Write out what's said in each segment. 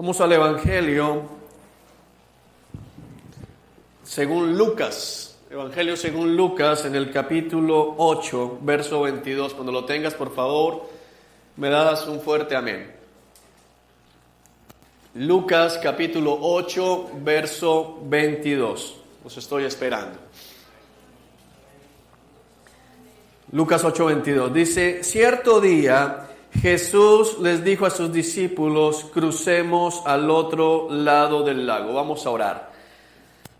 Vamos al Evangelio según Lucas. Evangelio según Lucas en el capítulo 8, verso 22. Cuando lo tengas, por favor, me das un fuerte amén. Lucas capítulo 8, verso 22. Os estoy esperando. Lucas 8, 22. Dice: cierto día Jesús les dijo a sus discípulos: crucemos al otro lado del lago. Vamos a orar.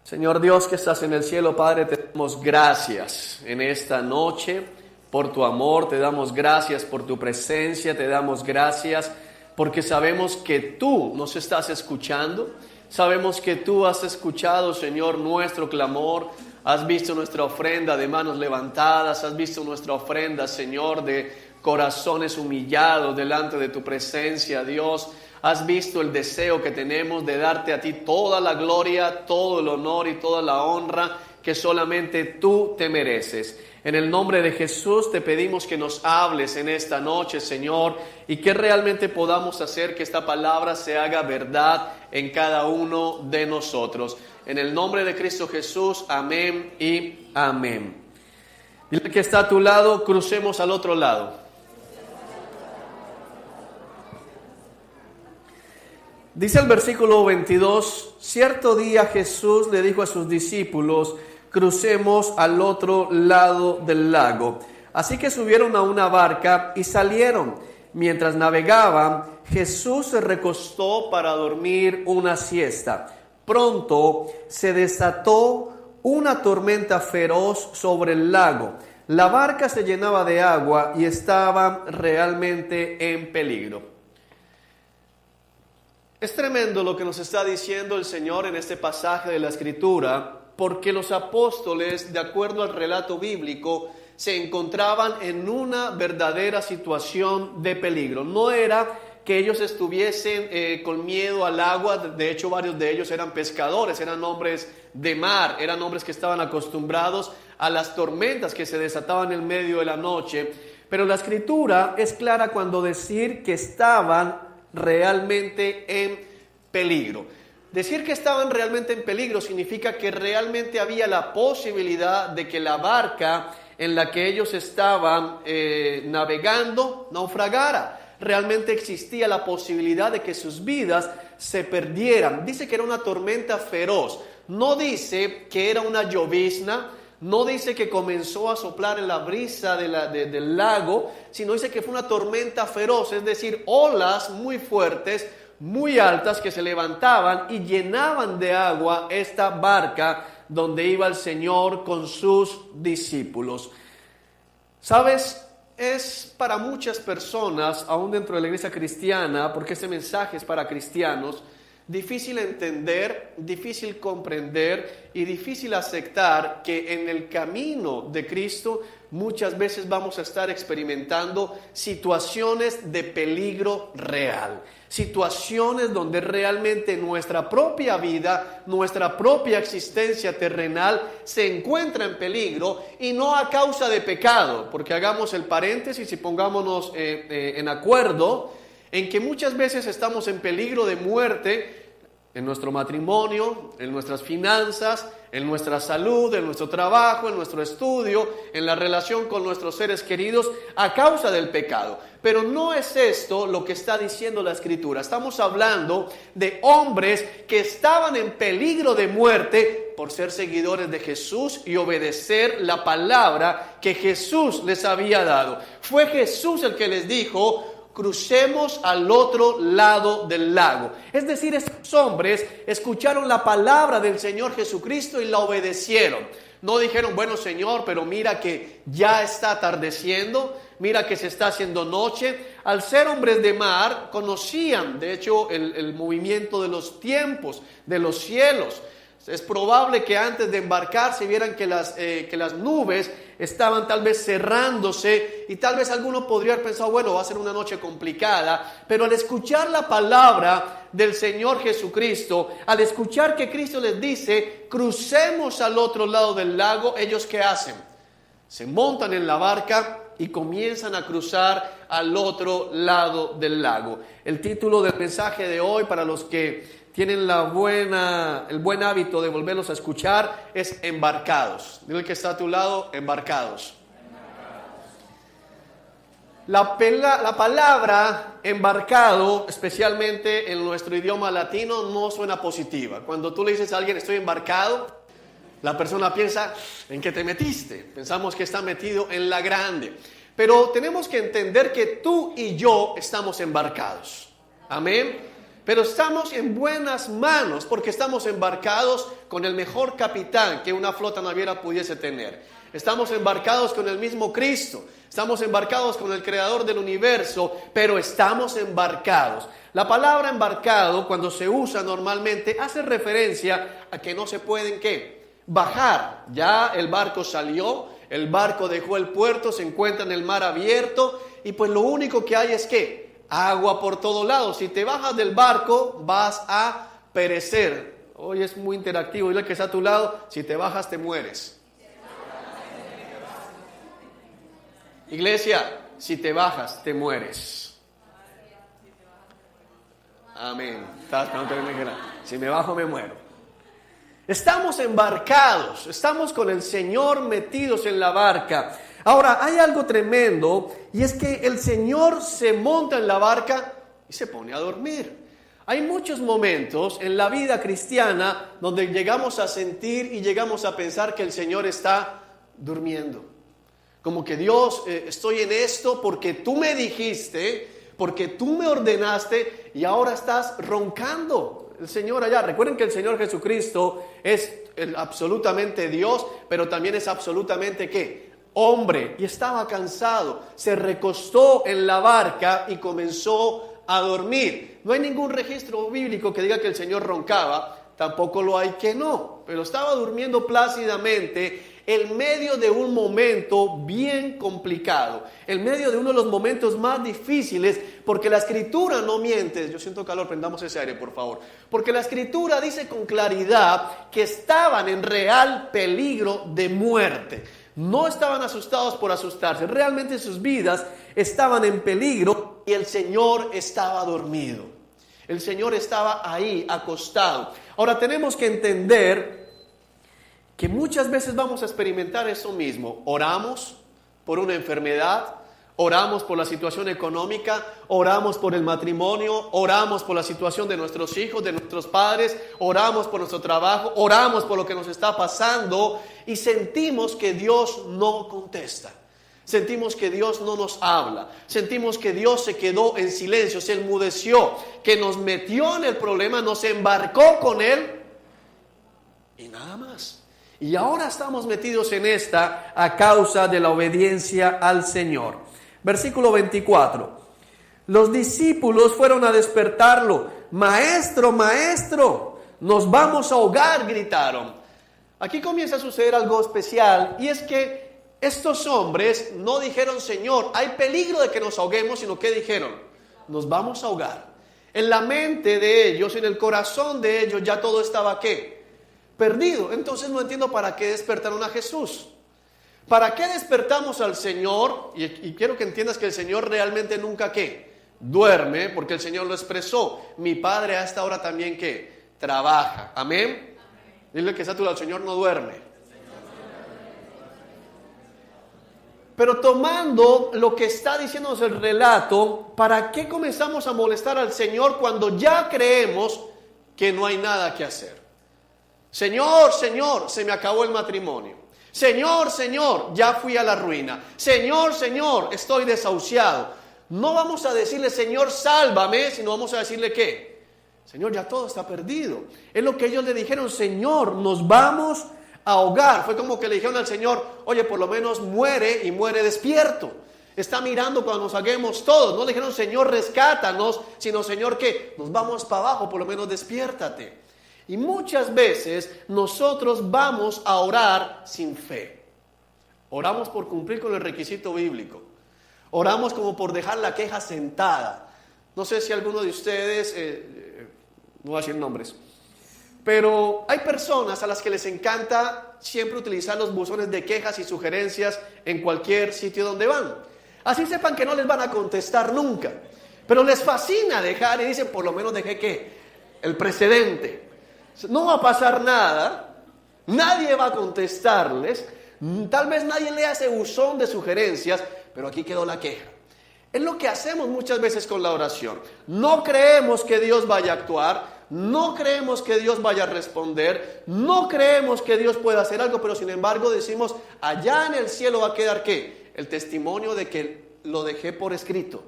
Señor Dios que estás en el cielo, Padre, te damos gracias en esta noche por tu amor, te damos gracias por tu presencia, te damos gracias porque sabemos que tú nos estás escuchando, sabemos que tú has escuchado, Señor, nuestro clamor, has visto nuestra ofrenda de manos levantadas, has visto nuestra ofrenda, Señor, de corazones humillados delante de tu presencia, Dios. Has visto el deseo que tenemos de darte a ti toda la gloria, todo el honor y toda la honra que solamente tú te mereces. En el nombre de Jesús te pedimos que nos hables en esta noche, Señor, y que realmente podamos hacer que esta palabra se haga verdad en cada uno de nosotros. En el nombre de Cristo Jesús, amén y amén. Dile que está a tu lado, crucemos al otro lado. Dice el versículo 22, cierto día Jesús le dijo a sus discípulos: crucemos al otro lado del lago. Así que subieron a una barca y salieron. Mientras navegaban, Jesús se recostó para dormir una siesta. Pronto se desató una tormenta feroz sobre el lago. La barca se llenaba de agua y estaban realmente en peligro. Es tremendo lo que nos está diciendo el Señor en este pasaje de la Escritura, porque los apóstoles, de acuerdo al relato bíblico, se encontraban en una verdadera situación de peligro. No era que ellos estuviesen con miedo al agua. De hecho, varios de ellos eran pescadores, eran hombres de mar, eran hombres que estaban acostumbrados a las tormentas que se desataban en medio de la noche. Pero la Escritura es clara cuando decir que estaban realmente en peligro. Decir que estaban realmente en peligro significa que realmente había la posibilidad de que la barca en la que ellos estaban navegando naufragara. Realmente existía la posibilidad de que sus vidas se perdieran. Dice que era una tormenta feroz. No dice que era una llovizna. No dice que comenzó a soplar en la brisa del lago, sino dice que fue una tormenta feroz, es decir, olas muy fuertes, muy altas que se levantaban y llenaban de agua esta barca donde iba el Señor con sus discípulos. ¿Sabes? Es para muchas personas, aún dentro de la iglesia cristiana, porque este mensaje es para cristianos, difícil entender, difícil comprender y difícil aceptar que en el camino de Cristo muchas veces vamos a estar experimentando situaciones de peligro real, situaciones donde realmente nuestra propia vida, nuestra propia existencia terrenal se encuentra en peligro y no a causa de pecado, porque hagamos el paréntesis y pongámonos en acuerdo en que muchas veces estamos en peligro de muerte en nuestro matrimonio, en nuestras finanzas, en nuestra salud, en nuestro trabajo, en nuestro estudio, en la relación con nuestros seres queridos a causa del pecado. Pero no es esto lo que está diciendo la Escritura. Estamos hablando de hombres que estaban en peligro de muerte por ser seguidores de Jesús y obedecer la palabra que Jesús les había dado. Fue Jesús el que les dijo: crucemos al otro lado del lago. Es decir, estos hombres escucharon la palabra del Señor Jesucristo y la obedecieron. No dijeron: bueno, Señor, pero mira que ya está atardeciendo, mira que se está haciendo noche. Al ser hombres de mar, conocían, de hecho, el movimiento de los tiempos, de los cielos. Es probable que antes de embarcarse vieran que las nubes estaban tal vez cerrándose y tal vez alguno podría haber pensado: bueno, va a ser una noche complicada. Pero al escuchar la palabra del Señor Jesucristo, al escuchar que Cristo les dice: crucemos al otro lado del lago, ellos ¿qué hacen? Se montan en la barca y comienzan a cruzar al otro lado del lago. El título del mensaje de hoy, para los que tienen el buen hábito de volverlos a escuchar, es embarcados. Dile al que está a tu lado, embarcados. La palabra embarcado, especialmente en nuestro idioma latino, no suena positiva. Cuando tú le dices a alguien estoy embarcado, la persona piensa en qué te metiste. Pensamos que está metido en la grande. Pero tenemos que entender que tú y yo estamos embarcados. Amén. Pero estamos en buenas manos porque estamos embarcados con el mejor capitán que una flota naviera pudiese tener. Estamos embarcados con el mismo Cristo. Estamos embarcados con el Creador del universo, pero estamos embarcados. La palabra embarcado, cuando se usa normalmente, hace referencia a que no se pueden, ¿qué? Bajar. Ya el barco salió, el barco dejó el puerto, se encuentra en el mar abierto y pues lo único que hay es ¿qué? Agua por todos lados. Si te bajas del barco, vas a perecer. Hoy es muy interactivo. Dile al que está a tu lado, si te bajas te mueres. Iglesia, si te bajas, te mueres. Amén. Si me bajo, me muero. Estamos embarcados, estamos con el Señor metidos en la barca. Ahora, hay algo tremendo, y es que el Señor se monta en la barca y se pone a dormir. Hay muchos momentos en la vida cristiana donde llegamos a sentir y llegamos a pensar que el Señor está durmiendo. Como que Dios, estoy en esto porque tú me dijiste, porque tú me ordenaste y ahora estás roncando. El Señor allá, recuerden que el Señor Jesucristo es absolutamente Dios, pero también es absolutamente ¿qué? Hombre. Y estaba cansado, se recostó en la barca y comenzó a dormir. No hay ningún registro bíblico que diga que el Señor roncaba, tampoco lo hay que no, pero estaba durmiendo plácidamente en medio de un momento bien complicado, en medio de uno de los momentos más difíciles, porque la Escritura no miente. Yo siento calor, prendamos ese aire por favor, porque la Escritura dice con claridad que estaban en real peligro de muerte. No estaban asustados por asustarse, realmente sus vidas estaban en peligro y el Señor estaba dormido. El Señor estaba ahí acostado. Ahora tenemos que entender que muchas veces vamos a experimentar eso mismo. Oramos por una enfermedad, oramos por la situación económica, oramos por el matrimonio, oramos por la situación de nuestros hijos, de nuestros padres, oramos por nuestro trabajo, oramos por lo que nos está pasando y sentimos que Dios no contesta. Sentimos que Dios no nos habla, sentimos que Dios se quedó en silencio, se enmudeció, que nos metió en el problema, nos embarcó con Él y nada más. Y ahora estamos metidos en esta a causa de la obediencia al Señor. Versículo 24. Los discípulos fueron a despertarlo. Maestro, maestro, nos vamos a ahogar, gritaron. Aquí comienza a suceder algo especial y es que estos hombres no dijeron, Señor, hay peligro de que nos ahoguemos, sino que dijeron, nos vamos a ahogar. En la mente de ellos, en el corazón de ellos, ya todo estaba ¿qué? Perdido. Entonces no entiendo para qué despertaron a Jesús. ¿Para qué despertamos al Señor? Y quiero que entiendas que el Señor realmente nunca ¿qué? Duerme, porque el Señor lo expresó. Mi Padre a esta hora también ¿qué? Trabaja. Amén. Dile que está a tu lado, el Señor no duerme. Pero tomando lo que está diciéndonos el relato, ¿para qué comenzamos a molestar al Señor cuando ya creemos que no hay nada que hacer? Señor, Señor, se me acabó el matrimonio. Señor, Señor, ya fui a la ruina. Señor, Señor, estoy desahuciado. No vamos a decirle, Señor, sálvame, sino vamos a decirle ¿qué? Señor, ya todo está perdido. Es lo que ellos le dijeron, Señor, nos vamos a ahogar. Fue como que le dijeron al Señor, oye, por lo menos muere y muere despierto. Está mirando cuando nos ahoguemos todos. No le dijeron, Señor, rescátanos, sino, Señor, ¿qué? Nos vamos para abajo, por lo menos despiértate. Y muchas veces nosotros vamos a orar sin fe. Oramos por cumplir con el requisito bíblico. Oramos como por dejar la queja sentada. No sé si alguno de ustedes, no voy a decir nombres, Pero hay personas a las que les encanta siempre utilizar los buzones de quejas y sugerencias en cualquier sitio donde van. Así sepan que no les van a contestar nunca. Pero les fascina dejar y dicen, por lo menos dejé ¿qué? El precedente. No va a pasar nada, nadie va a contestarles, tal vez nadie lea ese buzón de sugerencias, pero aquí quedó la queja. Es lo que hacemos muchas veces con la oración. No creemos que Dios vaya a actuar, no creemos que Dios vaya a responder, no creemos que Dios pueda hacer algo, pero sin embargo decimos, allá en el cielo va a quedar ¿qué? El testimonio de que lo dejé por escrito.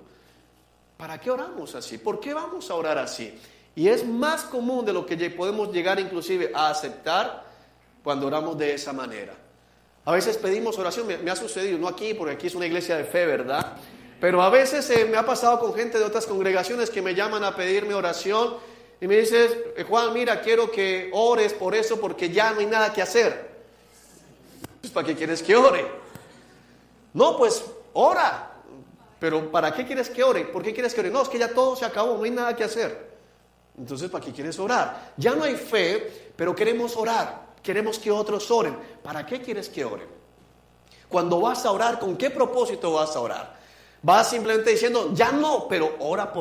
¿Para qué oramos así? ¿Por qué vamos a orar así? Y es más común de lo que podemos llegar inclusive a aceptar cuando oramos de esa manera. A veces pedimos oración, me ha sucedido, no aquí, porque aquí es una iglesia de fe, ¿verdad? Pero a veces me ha pasado con gente de otras congregaciones que me llaman a pedirme oración y me dices, Juan, mira, quiero que ores por eso porque ya no hay nada que hacer. Pues, ¿para qué quieres que ore? No, pues ora. Pero ¿para qué quieres que ore? ¿Por qué quieres que ore? No, es que ya todo se acabó, no hay nada que hacer. Entonces, ¿para qué quieres orar? Ya no hay fe, pero queremos orar. Queremos que otros oren. ¿Para qué quieres que oren? Cuando vas a orar, ¿con qué propósito vas a orar? Vas simplemente diciendo, ya no, pero ora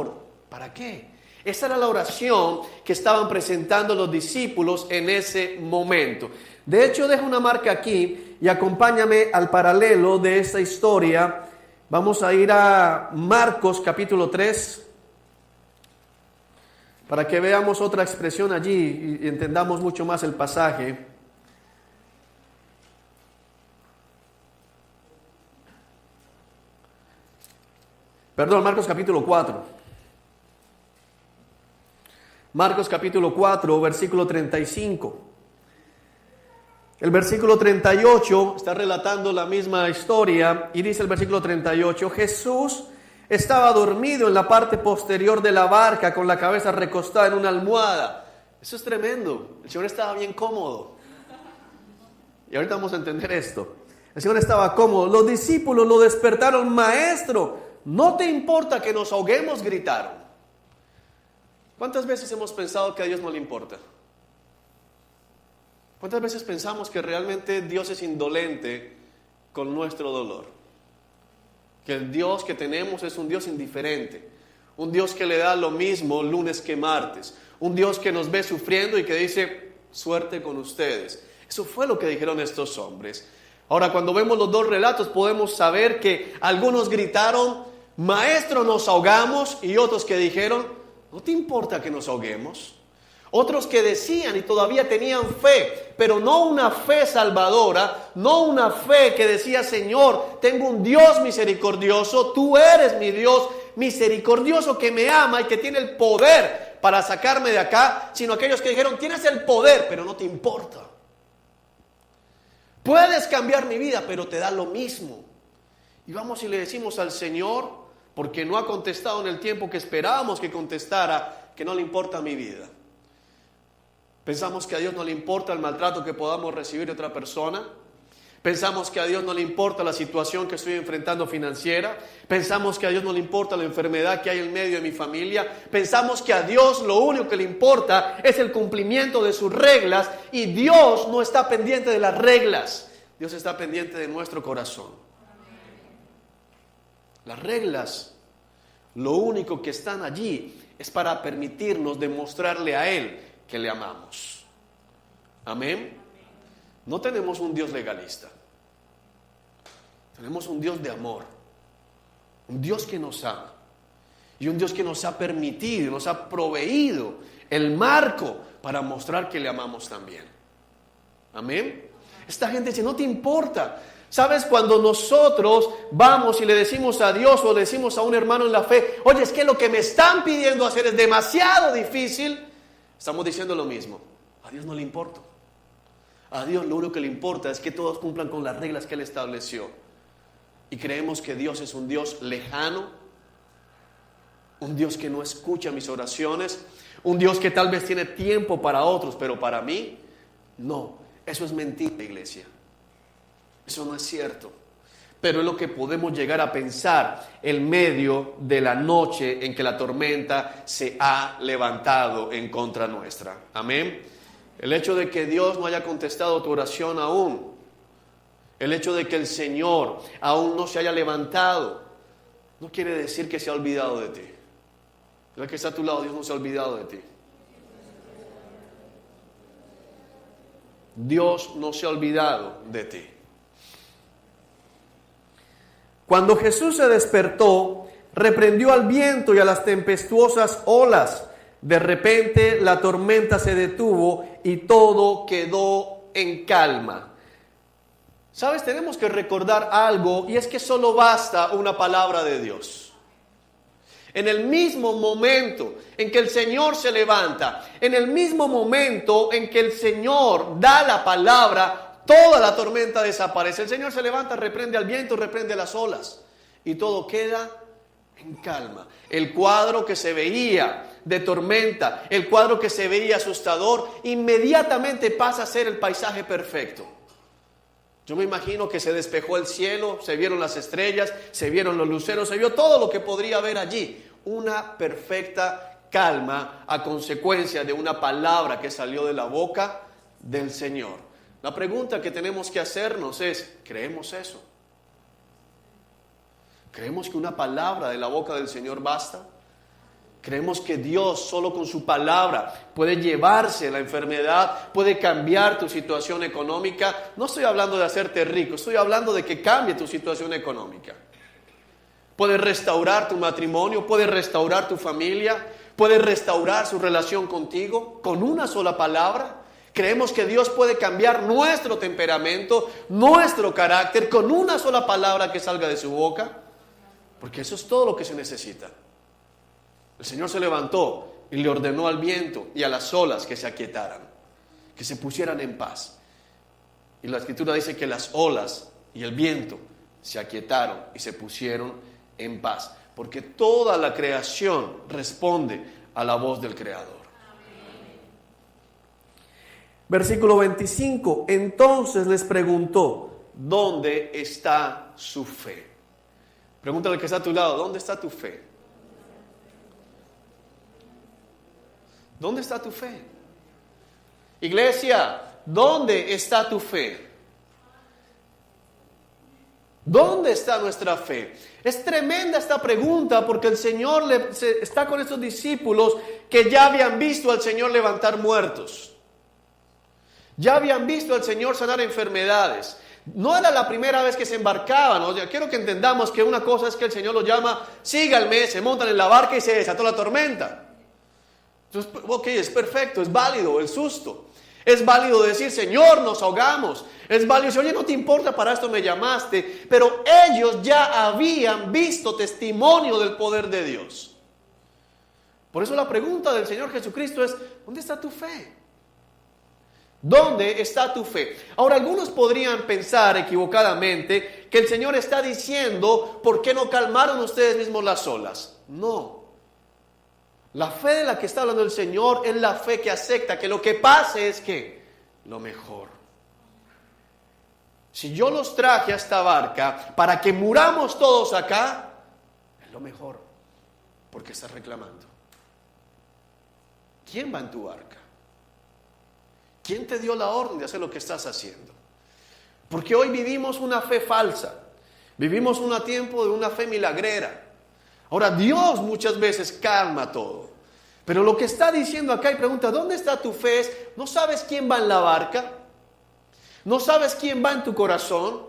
¿para qué? Esa era la oración que estaban presentando los discípulos en ese momento. De hecho, dejo una marca aquí y acompáñame al paralelo de esta historia. Vamos a ir a Marcos capítulo 3 para que veamos otra expresión allí y entendamos mucho más el pasaje. Perdón, Marcos capítulo 4. Marcos capítulo 4, versículo 35. El versículo 38 está relatando la misma historia y dice el versículo 38, Jesús estaba dormido en la parte posterior de la barca con la cabeza recostada en una almohada. Eso es tremendo. El Señor estaba bien cómodo. Y ahorita vamos a entender esto. El Señor estaba cómodo. Los discípulos lo despertaron, maestro, ¿no te importa que nos ahoguemos? Gritaron. ¿Cuántas veces hemos pensado que a Dios no le importa? ¿Cuántas veces pensamos que realmente Dios es indolente con nuestro dolor? Que el Dios que tenemos es un Dios indiferente, un Dios que le da lo mismo lunes que martes, un Dios que nos ve sufriendo y que dice, suerte con ustedes. Eso fue lo que dijeron estos hombres. Ahora, cuando vemos los dos relatos, podemos saber que algunos gritaron, maestro, nos ahogamos, y otros que dijeron, ¿no te importa que nos ahoguemos? Otros que decían y todavía tenían fe, pero no una fe salvadora, no una fe que decía, Señor, tengo un Dios misericordioso, tú eres mi Dios misericordioso que me ama y que tiene el poder para sacarme de acá, sino aquellos que dijeron, tienes el poder, pero no te importa. Puedes cambiar mi vida, pero te da lo mismo. Y vamos y le decimos al Señor, porque no ha contestado en el tiempo que esperábamos que contestara, que no le importa mi vida. Pensamos que a Dios no le importa el maltrato que podamos recibir de otra persona. Pensamos que a Dios no le importa la situación que estoy enfrentando financiera. Pensamos que a Dios no le importa la enfermedad que hay en medio de mi familia. Pensamos que a Dios lo único que le importa es el cumplimiento de sus reglas. Y Dios no está pendiente de las reglas. Dios está pendiente de nuestro corazón. Las reglas, lo único que están allí es para permitirnos demostrarle a Él que le amamos. Amén. No tenemos un Dios legalista. Tenemos un Dios de amor. Un Dios que nos ama. Y un Dios que nos ha permitido, nos ha proveído el marco para mostrar que le amamos también. Amén. Esta gente dice, no te importa. ¿Sabes? Cuando nosotros vamos y le decimos a Dios o le decimos a un hermano en la fe, oye, es que lo que me están pidiendo hacer es demasiado difícil. Estamos diciendo lo mismo. A Dios no le importa. A Dios lo único que le importa es que todos cumplan con las reglas que Él estableció. Y creemos que Dios es un Dios lejano, un Dios que no escucha mis oraciones, un Dios que tal vez tiene tiempo para otros, pero para mí, no. Eso es mentira, iglesia. Eso no es cierto. Pero es lo que podemos llegar a pensar en medio de la noche en que la tormenta se ha levantado en contra nuestra. Amén. El hecho de que Dios no haya contestado tu oración aún, el hecho de que el Señor aún no se haya levantado, no quiere decir que se ha olvidado de ti. El que está a tu lado, Dios no se ha olvidado de ti. Dios no se ha olvidado de ti. Cuando Jesús se despertó, reprendió al viento y a las tempestuosas olas. De repente la tormenta se detuvo y todo quedó en calma. ¿Sabes? Tenemos que recordar algo, y es que solo basta una palabra de Dios. En el mismo momento en que el Señor se levanta, en el mismo momento en que el Señor da la palabra, toda la tormenta desaparece. El Señor se levanta, reprende al viento, reprende las olas y todo queda en calma. El cuadro que se veía de tormenta, el cuadro que se veía asustador, inmediatamente pasa a ser el paisaje perfecto. Yo me imagino que se despejó el cielo, se vieron las estrellas, se vieron los luceros, se vio todo lo que podría haber allí. Una perfecta calma a consecuencia de una palabra que salió de la boca del Señor. La pregunta que tenemos que hacernos es, ¿creemos eso? ¿Creemos que una palabra de la boca del Señor basta? ¿Creemos que Dios solo con su palabra puede llevarse la enfermedad, puede cambiar tu situación económica? No estoy hablando de hacerte rico, estoy hablando de que cambie tu situación económica. Puede restaurar tu matrimonio, puede restaurar tu familia, puede restaurar su relación contigo con una sola palabra. Creemos que Dios puede cambiar nuestro temperamento, nuestro carácter con una sola palabra que salga de su boca, porque eso es todo lo que se necesita. El Señor se levantó y le ordenó al viento y a las olas que se aquietaran, que se pusieran en paz. Y la Escritura dice que las olas y el viento se aquietaron y se pusieron en paz, porque toda la creación responde a la voz del Creador. Versículo 25. Entonces les preguntó, ¿dónde está su fe? Pregúntale al que está a tu lado, ¿dónde está tu fe? ¿Dónde está tu fe? Iglesia, ¿dónde está tu fe? ¿Dónde está nuestra fe? Es tremenda esta pregunta porque el Señor está con estos discípulos que ya habían visto al Señor levantar muertos. Ya habían visto al Señor sanar enfermedades. No era la primera vez que se embarcaban. O sea, quiero que entendamos que una cosa es que el Señor los llama, síganme, se montan en la barca y se desató la tormenta. Entonces, ok, es perfecto, es válido el susto. Es válido decir, Señor, nos ahogamos. Es válido decir, oye, no te importa, para esto me llamaste. Pero ellos ya habían visto testimonio del poder de Dios. Por eso la pregunta del Señor Jesucristo es, ¿dónde está tu fe? ¿Dónde está tu fe? Ahora, algunos podrían pensar equivocadamente que el Señor está diciendo, ¿por qué no calmaron ustedes mismos las olas? No. La fe de la que está hablando el Señor es la fe que acepta que lo que pase es que lo mejor. Si yo los traje a esta barca para que muramos todos acá, es lo mejor, porque estás reclamando. ¿Quién va en tu barca? ¿Quién te dio la orden de hacer lo que estás haciendo? Porque hoy vivimos una fe falsa. Vivimos un tiempo de una fe milagrera. Ahora, Dios muchas veces calma todo. Pero lo que está diciendo acá y pregunta, ¿dónde está tu fe? Es, ¿no sabes quién va en la barca? ¿No sabes quién va en tu corazón?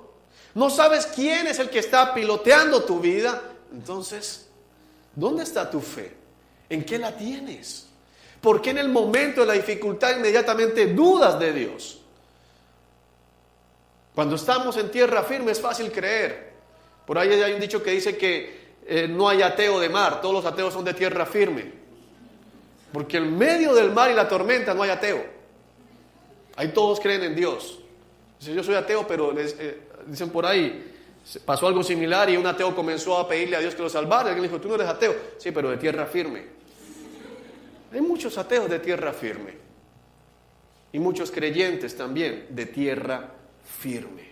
¿No sabes quién es el que está piloteando tu vida? Entonces, ¿dónde está tu fe? ¿En qué la tienes? ¿Por qué en el momento de la dificultad inmediatamente dudas de Dios? Cuando estamos en tierra firme es fácil creer. Por ahí hay un dicho que dice que no hay ateo de mar, todos los ateos son de tierra firme. Porque en medio del mar y la tormenta no hay ateo. Ahí todos creen en Dios. Dice, yo soy ateo, pero dicen por ahí, pasó algo similar y un ateo comenzó a pedirle a Dios que lo salvara. Y alguien le dijo, tú no eres ateo. Sí, pero de tierra firme. Hay muchos ateos de tierra firme. Y muchos creyentes también de tierra firme.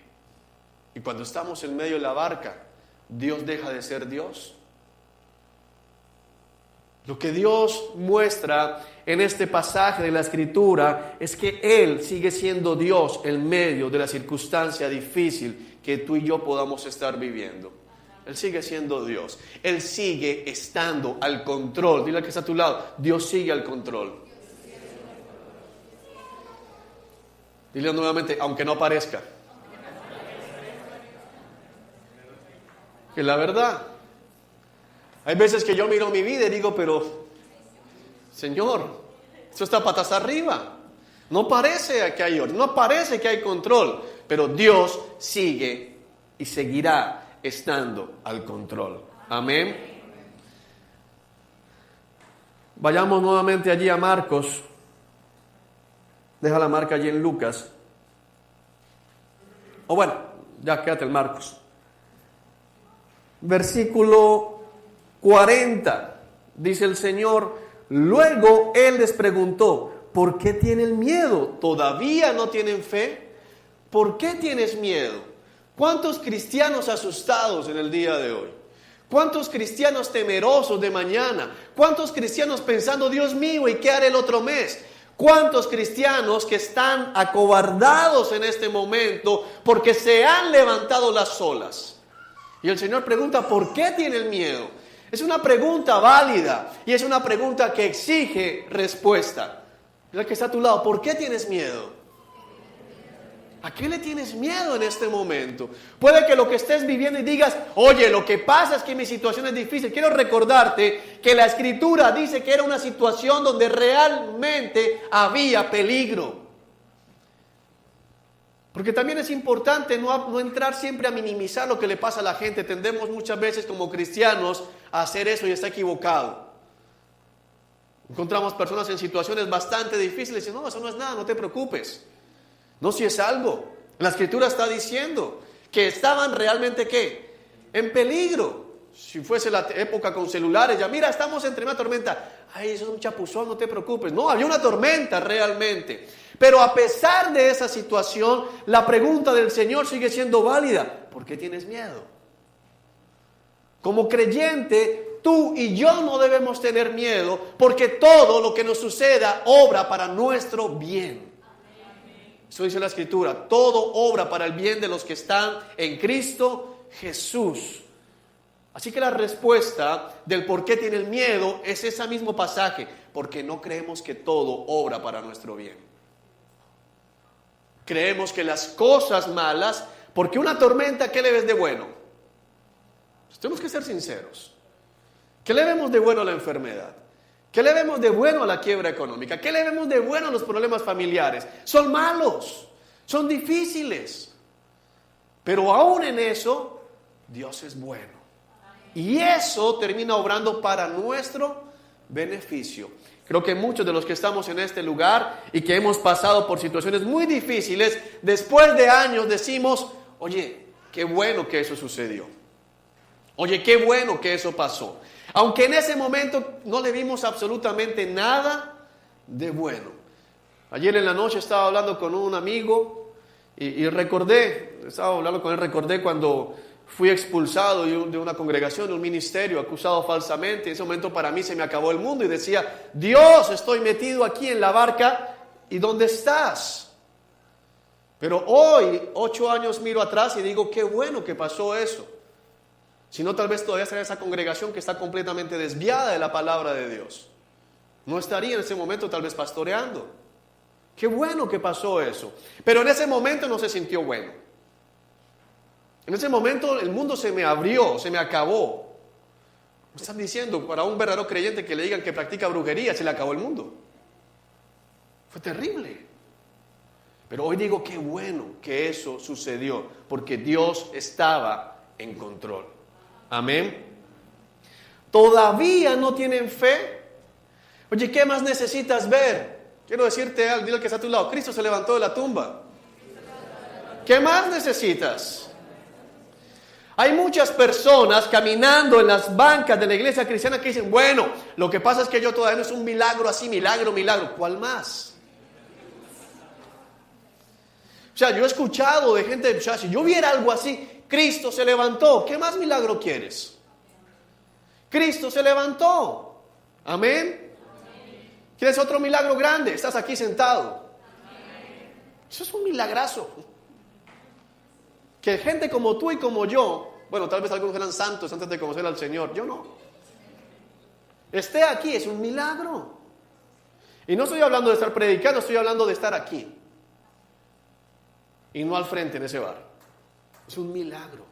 Y cuando estamos en medio de la barca, ¿Dios deja de ser Dios? Lo que Dios muestra en este pasaje de la Escritura es que Él sigue siendo Dios en medio de la circunstancia difícil que tú y yo podamos estar viviendo. Él sigue siendo Dios. Él sigue estando al control. Dile al que está a tu lado, Dios sigue al control. Dile nuevamente, aunque no parezca. Que la verdad. Hay veces que yo miro mi vida y digo, pero, Señor, esto está patas arriba. No parece que hay orden, no parece que hay control, pero Dios sigue y seguirá estando al control. Amén. Vayamos nuevamente allí a Marcos. Deja la marca allí en Lucas. O bueno, ya quédate en Marcos. Versículo 40, dice el Señor, luego Él les preguntó, ¿por qué tienen miedo? ¿Todavía no tienen fe? ¿Por qué tienes miedo? ¿Cuántos cristianos asustados en el día de hoy? ¿Cuántos cristianos temerosos de mañana? ¿Cuántos cristianos pensando, Dios mío, ¿y qué haré el otro mes? ¿Cuántos cristianos que están acobardados en este momento porque se han levantado las olas? Y el Señor pregunta, ¿por qué tienen miedo? Es una pregunta válida y es una pregunta que exige respuesta. Mira que está a tu lado, ¿por qué tienes miedo? ¿A qué le tienes miedo en este momento? Puede que lo que estés viviendo y digas, oye, lo que pasa es que mi situación es difícil. Quiero recordarte que la Escritura dice que era una situación donde realmente había peligro. Porque también es importante no entrar siempre a minimizar lo que le pasa a la gente. Tendemos muchas veces como cristianos a hacer eso y está equivocado. Encontramos personas en situaciones bastante difíciles y dicen, no, eso no es nada, no te preocupes. No, si es algo. La Escritura está diciendo que estaban realmente, ¿qué? En peligro. Si fuese la época con celulares, ya mira, estamos entre una tormenta. Ay, eso es un chapuzón, no te preocupes. No, había una tormenta realmente. Pero a pesar de esa situación, la pregunta del Señor sigue siendo válida. ¿Por qué tienes miedo? Como creyente, tú y yo no debemos tener miedo porque todo lo que nos suceda obra para nuestro bien. Eso dice la Escritura. Todo obra para el bien de los que están en Cristo Jesús. Así que la respuesta del por qué tienen miedo es ese mismo pasaje. Porque no creemos que todo obra para nuestro bien. Creemos que las cosas malas, porque una tormenta, ¿qué le ves de bueno? Pues tenemos que ser sinceros. ¿Qué le vemos de bueno a la enfermedad? ¿Qué le vemos de bueno a la quiebra económica? ¿Qué le vemos de bueno a los problemas familiares? Son malos, son difíciles. Pero aún en eso, Dios es bueno. Y eso termina obrando para nuestro beneficio. Creo que muchos de los que estamos en este lugar y que hemos pasado por situaciones muy difíciles, después de años decimos, oye, qué bueno que eso sucedió. Oye, qué bueno que eso pasó. Aunque en ese momento no le vimos absolutamente nada de bueno. Ayer en la noche estaba hablando con un amigo y recordé cuando fui expulsado de una congregación, de un ministerio, acusado falsamente. En ese momento para mí se me acabó el mundo y decía, Dios, estoy metido aquí en la barca, ¿y dónde estás? Pero hoy, 8 años miro atrás y digo, qué bueno que pasó eso. Si no, tal vez todavía estaría esa congregación que está completamente desviada de la palabra de Dios. No estaría en ese momento tal vez pastoreando. Qué bueno que pasó eso. Pero en ese momento no se sintió bueno. En ese momento el mundo se me abrió, se me acabó. ¿Me están diciendo para un verdadero creyente que le digan que practica brujería, se le acabó el mundo? Fue terrible. Pero hoy digo qué bueno que eso sucedió, porque Dios estaba en control. Amén. ¿Todavía no tienen fe? Oye, ¿qué más necesitas ver? Quiero decirte algo, dile al que está a tu lado, Cristo se levantó de la tumba. ¿Qué más necesitas? Hay muchas personas caminando en las bancas de la iglesia cristiana que dicen, bueno, lo que pasa es que yo todavía no es un milagro así, milagro. ¿Cuál más? O sea, yo he escuchado de gente, o sea, si yo viera algo así, Cristo se levantó, ¿qué más milagro quieres? Cristo se levantó. Amén. ¿Quieres otro milagro grande? Estás aquí sentado. Eso es un milagrazo. Que gente como tú y como yo, bueno, tal vez algunos eran santos antes de conocer al Señor, yo no, esté aquí es un milagro. Y no estoy hablando de estar predicando, estoy hablando de estar aquí y no al frente en ese bar. Es un milagro.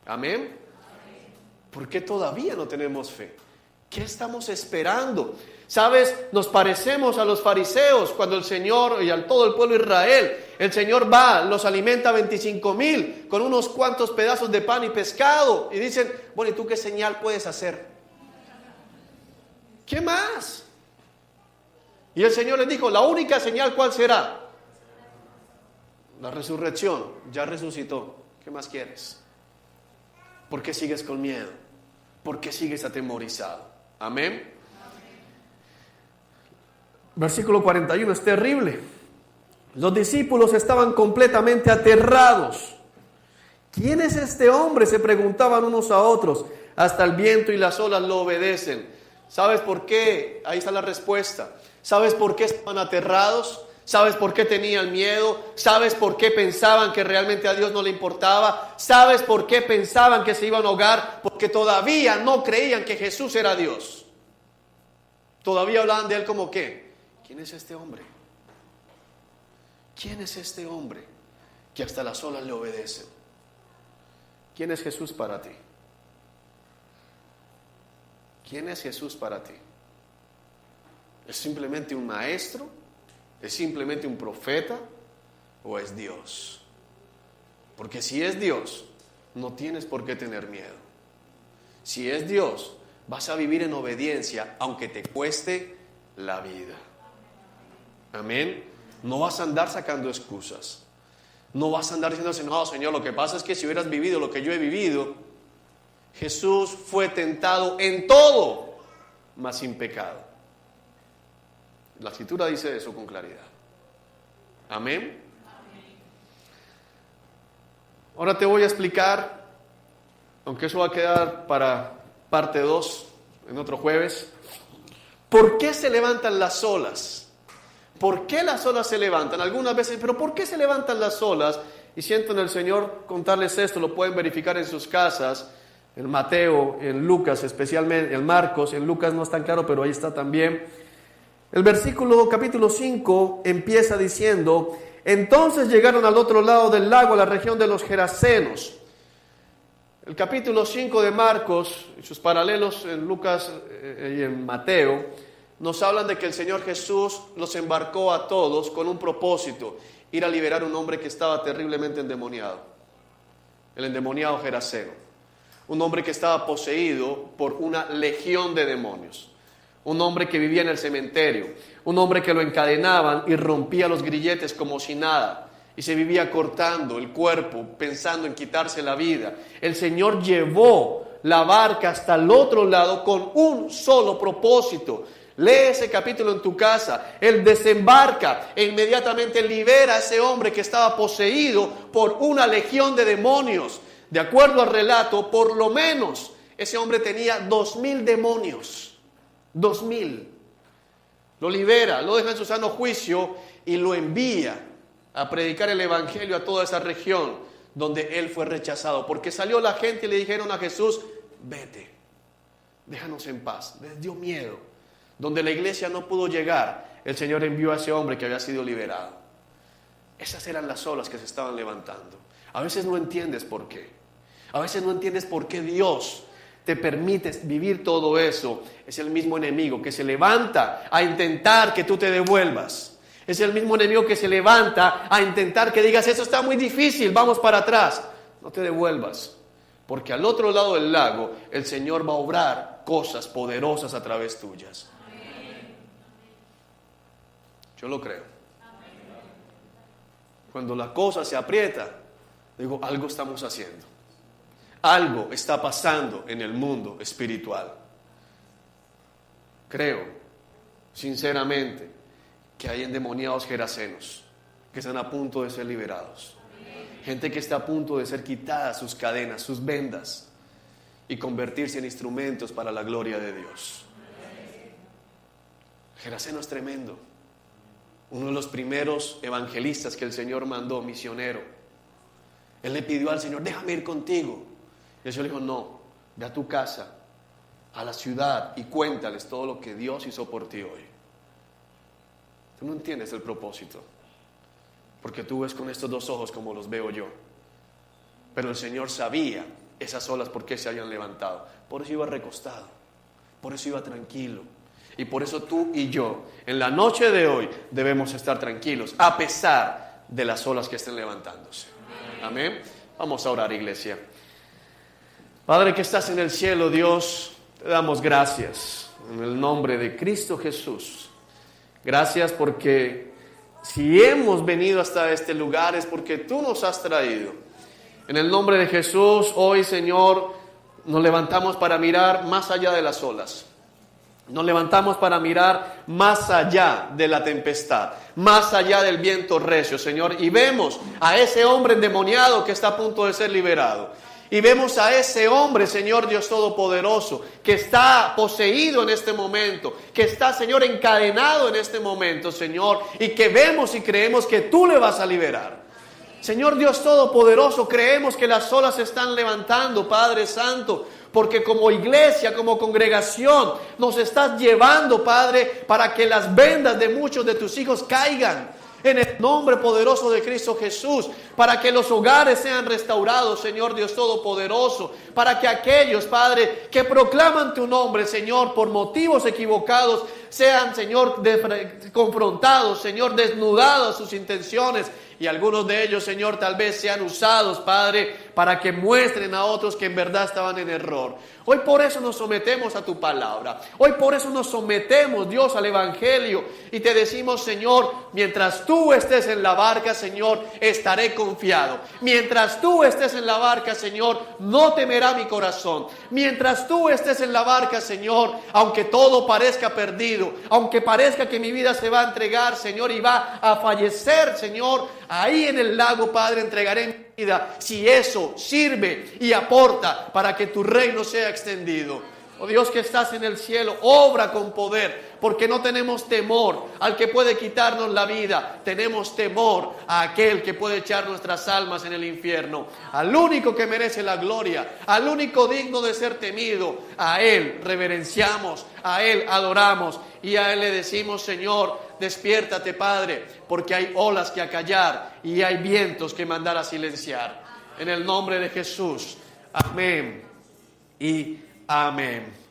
Amén. ¿Por qué todavía no tenemos fe? ¿Qué estamos esperando? ¿Sabes? Nos parecemos a los fariseos cuando el Señor y a todo el pueblo de Israel, el Señor va, los alimenta 25,000 con unos cuantos pedazos de pan y pescado y dicen, bueno, ¿y tú qué señal puedes hacer? ¿Qué más? Y el Señor les dijo, la única señal, ¿cuál será? La resurrección. Ya resucitó. ¿Qué más quieres? ¿Por qué sigues con miedo? ¿Por qué sigues atemorizado? Amén. Versículo 41 es terrible. Los discípulos estaban completamente aterrados. ¿Quién es este hombre?, se preguntaban unos a otros. Hasta el viento y las olas lo obedecen. ¿Sabes por qué? Ahí está la respuesta. ¿Sabes por qué estaban aterrados? ¿Sabes por qué tenían miedo? ¿Sabes por qué pensaban que realmente a Dios no le importaba? ¿Sabes por qué pensaban que se iban a ahogar? Porque todavía no creían que Jesús era Dios. Todavía hablaban de Él como ¿qué? ¿Quién es este hombre? ¿Quién es este hombre que hasta las olas le obedecen? ¿Quién es Jesús para ti? ¿Quién es Jesús para ti? ¿Es simplemente un maestro? ¿Es simplemente un profeta? ¿O es Dios? Porque si es Dios, no tienes por qué tener miedo. Si es Dios, vas a vivir en obediencia, aunque te cueste la vida. Amén. No vas a andar sacando excusas. No vas a andar diciendo, no, Señor, lo que pasa es que si hubieras vivido lo que yo he vivido, Jesús fue tentado en todo, mas sin pecado. La Escritura dice eso con claridad. Amén. Ahora te voy a explicar, aunque eso va a quedar para parte 2 en otro jueves, ¿por qué se levantan las olas? ¿Por qué las olas se levantan? Algunas veces, pero ¿por qué se levantan las olas? Y siento en el Señor contarles esto, lo pueden verificar en sus casas, en Mateo, en Lucas especialmente, en Marcos, en Lucas no es tan claro, pero ahí está también. El versículo capítulo 5 empieza diciendo, entonces llegaron al otro lado del lago, a la región de los Gerasenos. El capítulo 5 de Marcos y sus paralelos en Lucas y en Mateo nos hablan de que el Señor Jesús los embarcó a todos con un propósito, ir a liberar a un hombre que estaba terriblemente endemoniado, el endemoniado Geraseno, un hombre que estaba poseído por una legión de demonios. Un hombre que vivía en el cementerio, un hombre que lo encadenaban y rompía los grilletes como si nada, y se vivía cortando el cuerpo, pensando en quitarse la vida. El Señor llevó la barca hasta el otro lado con un solo propósito. Lee ese capítulo en tu casa. Él desembarca e inmediatamente libera a ese hombre que estaba poseído por una legión de demonios. De acuerdo al relato, por lo menos ese hombre tenía 2,000 demonios. 2,000. Lo libera, lo deja en su sano juicio y lo envía a predicar el evangelio a toda esa región donde él fue rechazado. Porque salió la gente y le dijeron a Jesús, vete, déjanos en paz. Les dio miedo. Donde la iglesia no pudo llegar, el Señor envió a ese hombre que había sido liberado. Esas eran las olas que se estaban levantando. A veces no entiendes por qué. A veces no entiendes por qué Dios te permites vivir todo eso. Es el mismo enemigo que se levanta a intentar que tú te devuelvas. Es el mismo enemigo que se levanta a intentar que digas, eso está muy difícil, vamos para atrás. No te devuelvas, porque al otro lado del lago el Señor va a obrar cosas poderosas a través tuyas. Yo lo creo. Cuando la cosa se aprieta, digo, algo estamos haciendo. Algo está pasando en el mundo espiritual. Creo, sinceramente, que hay endemoniados gerasenos que están a punto de ser liberados. Gente que está a punto de ser quitada sus cadenas, sus vendas y convertirse en instrumentos para la gloria de Dios. Geraseno es tremendo. Uno de los primeros evangelistas que el Señor mandó, misionero. Él le pidió al Señor, déjame ir contigo. Y el Señor le dijo, no, ve a tu casa, a la ciudad y cuéntales todo lo que Dios hizo por ti hoy. Tú no entiendes el propósito, porque tú ves con estos dos ojos como los veo yo. Pero el Señor sabía esas olas por qué se habían levantado. Por eso iba recostado, por eso iba tranquilo. Y por eso tú y yo, en la noche de hoy, debemos estar tranquilos, a pesar de las olas que estén levantándose. Amén. Vamos a orar, iglesia. Padre que estás en el cielo, Dios, te damos gracias en el nombre de Cristo Jesús. Gracias porque si hemos venido hasta este lugar es porque tú nos has traído. En el nombre de Jesús, hoy, Señor, nos levantamos para mirar más allá de las olas. Nos levantamos para mirar más allá de la tempestad, más allá del viento recio, Señor, y vemos a ese hombre endemoniado que está a punto de ser liberado. Y vemos a ese hombre, Señor Dios Todopoderoso, que está poseído en este momento, que está, Señor, encadenado en este momento, Señor, y que vemos y creemos que tú le vas a liberar. Señor Dios Todopoderoso, creemos que las olas se están levantando, Padre Santo, porque como iglesia, como congregación, nos estás llevando, Padre, para que las vendas de muchos de tus hijos caigan. En el nombre poderoso de Cristo Jesús, para que los hogares sean restaurados, Señor Dios Todopoderoso, para que aquellos, Padre, que proclaman tu nombre, Señor, por motivos equivocados, sean, Señor, confrontados, Señor, desnudados sus intenciones, y algunos de ellos, Señor, tal vez sean usados, Padre, para que muestren a otros que en verdad estaban en error. Hoy por eso nos sometemos a tu palabra. Hoy por eso nos sometemos, Dios, al Evangelio. Y te decimos, Señor, mientras tú estés en la barca, Señor, estaré confiado. Mientras tú estés en la barca, Señor, no temerá mi corazón. Mientras tú estés en la barca, Señor, aunque todo parezca perdido, aunque parezca que mi vida se va a entregar, Señor, y va a fallecer, Señor, ahí en el lago, Padre, entregaré mi vida, si eso sirve y aporta para que tu reino sea extendido. Oh Dios que estás en el cielo, obra con poder, porque no tenemos temor al que puede quitarnos la vida, tenemos temor a aquel que puede echar nuestras almas en el infierno, al único que merece la gloria, al único digno de ser temido. A Él reverenciamos, a Él adoramos y a Él le decimos, Señor, despiértate, Padre, porque hay olas que acallar y hay vientos que mandar a silenciar. En el nombre de Jesús, amén y amén.